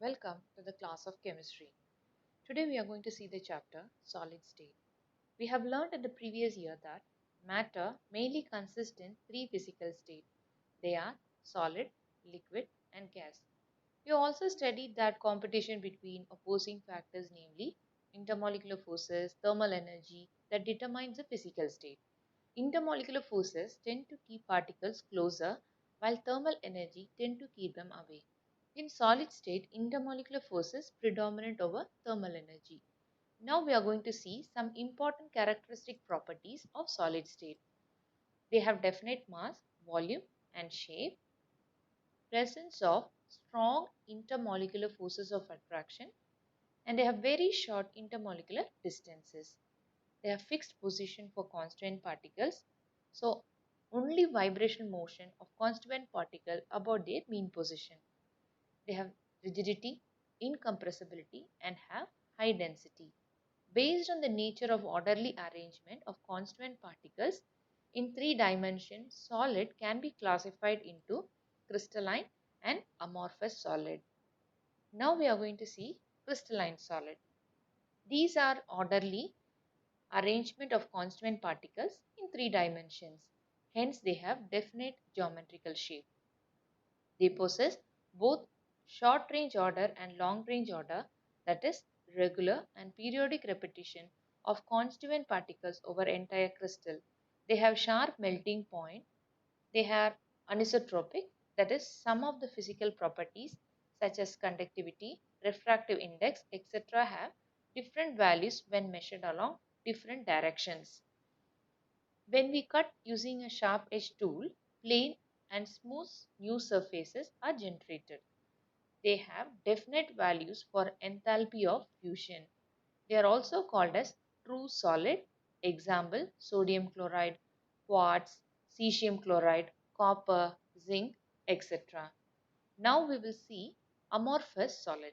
Welcome to the class of chemistry. Today we are going to see the chapter solid state. We have learned in the previous year that matter mainly consists in three physical states. They are solid, liquid and gas. We also studied that competition between opposing factors, namely intermolecular forces, thermal energy, that determines the physical state. Intermolecular forces tend to keep particles closer while thermal energy tend to keep them away. In solid state, intermolecular forces predominate over thermal energy. Now we are going to see some important characteristic properties of solid state. They have definite mass, volume and shape, presence of strong intermolecular forces of attraction, and they have very short intermolecular distances. They have fixed position for constant particles, so only vibrational motion of constant particle about their mean position. They have rigidity, incompressibility and have high density. Based on the nature of orderly arrangement of constant particles in three dimensions, solid can be classified into crystalline and amorphous solid. Now we are going to see crystalline solid. These are orderly arrangement of constant particles in three dimensions. Hence, they have definite geometrical shape. They possess both short range order and long range order, that is, regular and periodic repetition of constituent particles over entire crystal. They have sharp melting point. They are anisotropic, that is, some of the physical properties such as conductivity, refractive index, etc., have different values when measured along different directions. When we cut using a sharp edge tool, plain and smooth new surfaces are generated. They have definite values for enthalpy of fusion. They are also called as true solid. Example, sodium chloride, quartz, cesium chloride, copper, zinc, etc. Now we will see amorphous solid.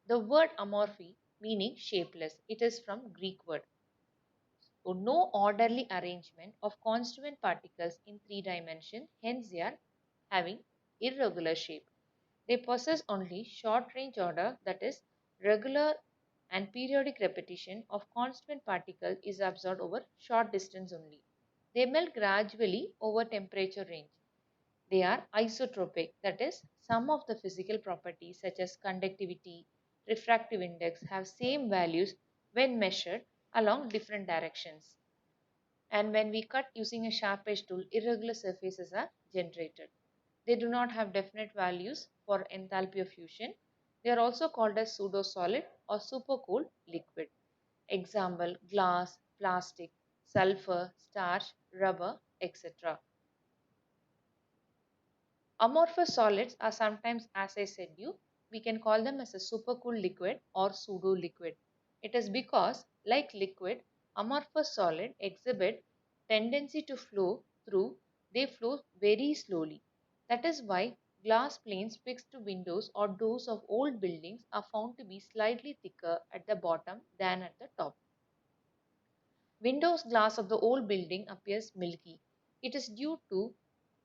The word amorphy meaning shapeless. It is from Greek word. So no orderly arrangement of constituent particles in three dimensions, hence they are having irregular shape. They possess only short range order, that is, regular and periodic repetition of constant particle is observed over short distance only. They melt gradually over temperature range. They are isotropic, that is, some of the physical properties such as conductivity, refractive index have same values when measured along different directions. And when we cut using a sharp edge tool, irregular surfaces are generated. They do not have definite values for enthalpy of fusion. They are also called as pseudo-solid or supercooled liquid. Example, glass, plastic, sulfur, starch, rubber, etc. Amorphous solids are sometimes, as I said you, we can call them as a supercooled liquid or pseudo-liquid. It is because, like liquid, amorphous solid exhibit tendency to flow through, they flow very slowly. That is why glass planes fixed to windows or doors of old buildings are found to be slightly thicker at the bottom than at the top. Windows glass of the old building appears milky. It is due to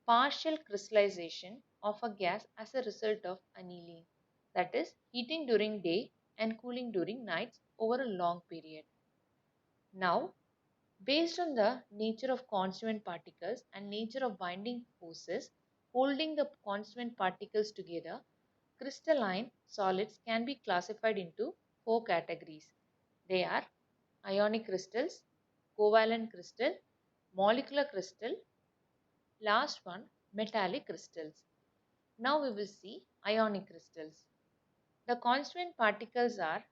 partial crystallization of a gas as a result of annealing, that is, heating during day and cooling during nights over a long period. Now, based on the nature of constituent particles and nature of binding forces holding the constituent particles together, crystalline solids can be classified into four categories. They are ionic crystals, covalent crystal, molecular crystal, last one metallic crystals. Now we will see ionic crystals. The constituent particles are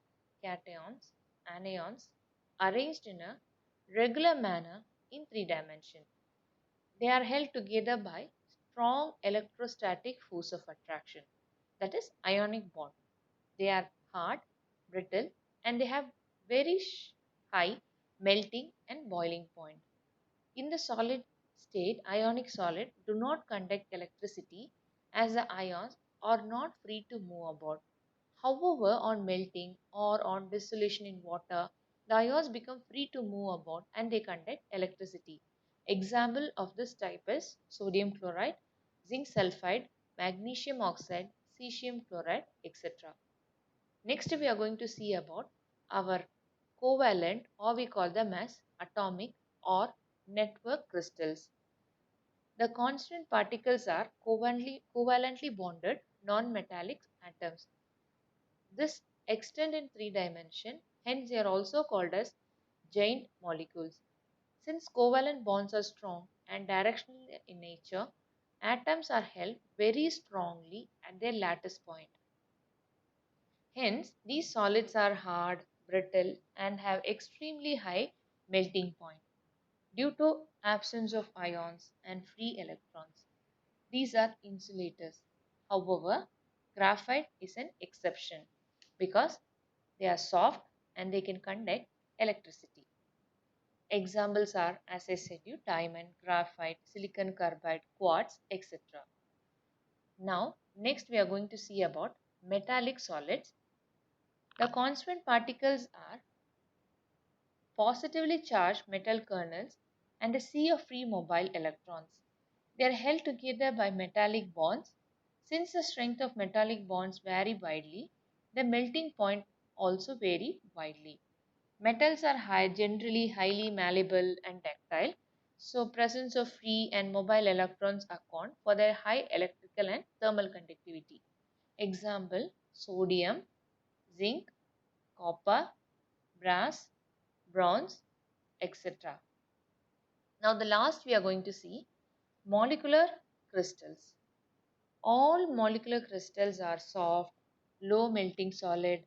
cations, anions arranged in a regular manner in three dimensions. They are held together by strong electrostatic force of attraction, that is ionic bond. They are hard, brittle and they have very high melting and boiling point. In the solid state, ionic solid do not conduct electricity as the ions are not free to move about. However, on melting or on dissolution in water, the ions become free to move about and they conduct electricity. Example of this type is sodium chloride, zinc sulfide, magnesium oxide, cesium chloride, etc. Next, we are going to see about our covalent, or we call them as atomic or network crystals. The constant particles are covalently bonded non-metallic atoms. This extend in three dimension, hence they are also called as giant molecules. Since covalent bonds are strong and directional in nature, atoms are held very strongly at their lattice point. Hence, these solids are hard, brittle, and have extremely high melting point due to absence of ions and free electrons. These are insulators. However, graphite is an exception because they are soft and they can conduct electricity. Examples are, as I said you, diamond, graphite, silicon carbide, quartz, etc. Now, next we are going to see about metallic solids. The constant particles are positively charged metal kernels and a sea of free mobile electrons. They are held together by metallic bonds. Since the strength of metallic bonds vary widely, the melting point also vary widely. Metals are generally highly malleable and ductile, so presence of free and mobile electrons account for their high electrical and thermal conductivity. Example: sodium, zinc, copper, brass, bronze, etc. Now the last we are going to see molecular crystals. All molecular crystals are soft, low melting solid.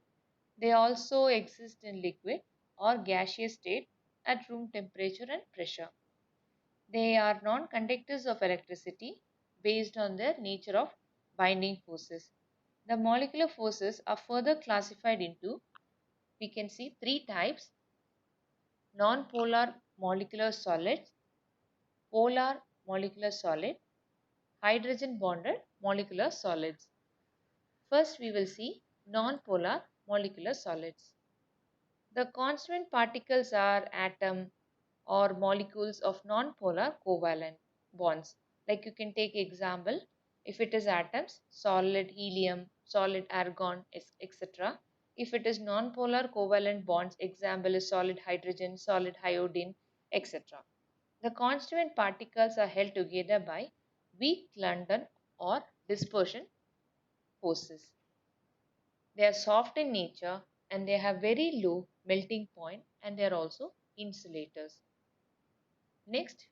They also exist in liquid or gaseous state at room temperature and pressure. They are non-conductors of electricity based on their nature of binding forces. The molecular forces are further classified into, we can see, three types: non-polar molecular solids, polar molecular solid, hydrogen bonded molecular solids. First, we will see non-polar molecular solids. The constant particles are atom or molecules of non-polar covalent bonds. Like you can take example, if it is atoms, solid helium, solid argon, etc. If it is non-polar covalent bonds, example is solid hydrogen, solid iodine, etc. The constituent particles are held together by weak London or dispersion forces. They are soft in nature and they have very low melting point, and they are also insulators. Next,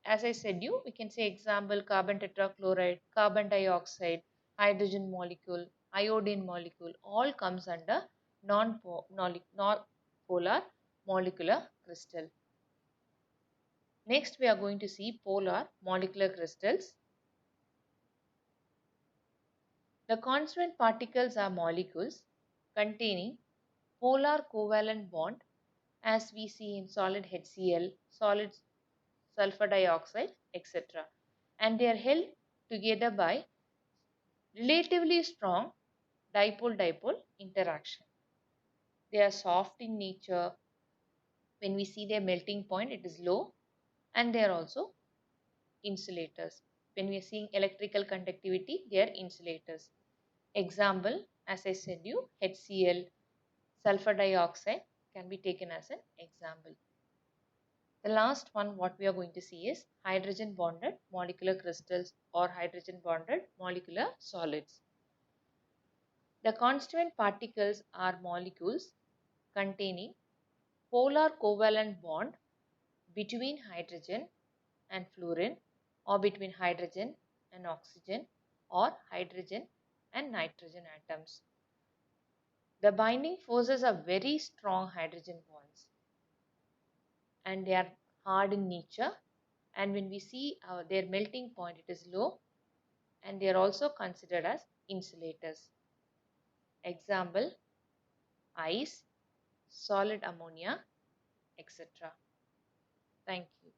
as I said you, we can say example carbon tetrachloride, carbon dioxide, hydrogen molecule, iodine molecule, all comes under non-polar molecular crystal. Next, we are going to see polar molecular crystals. The constituent particles are molecules containing polar covalent bond, as we see in solid HCl, solid sulfur dioxide, etc. And they are held together by relatively strong dipole-dipole interaction. They are soft in nature. When we see their melting point, it is low, and they are also insulators. When we are seeing electrical conductivity, they are insulators. Example, as I said you, HCl, sulfur dioxide can be taken as an example. The last one what we are going to see is hydrogen bonded molecular crystals or hydrogen bonded molecular solids. The constituent particles are molecules containing polar covalent bond between hydrogen and fluorine, or between hydrogen and oxygen, or hydrogen and nitrogen atoms. The binding forces are very strong hydrogen bonds, and they are hard in nature, and when we see their melting point, it is low, and they are also considered as insulators. Example, ice, solid ammonia, etc. Thank you.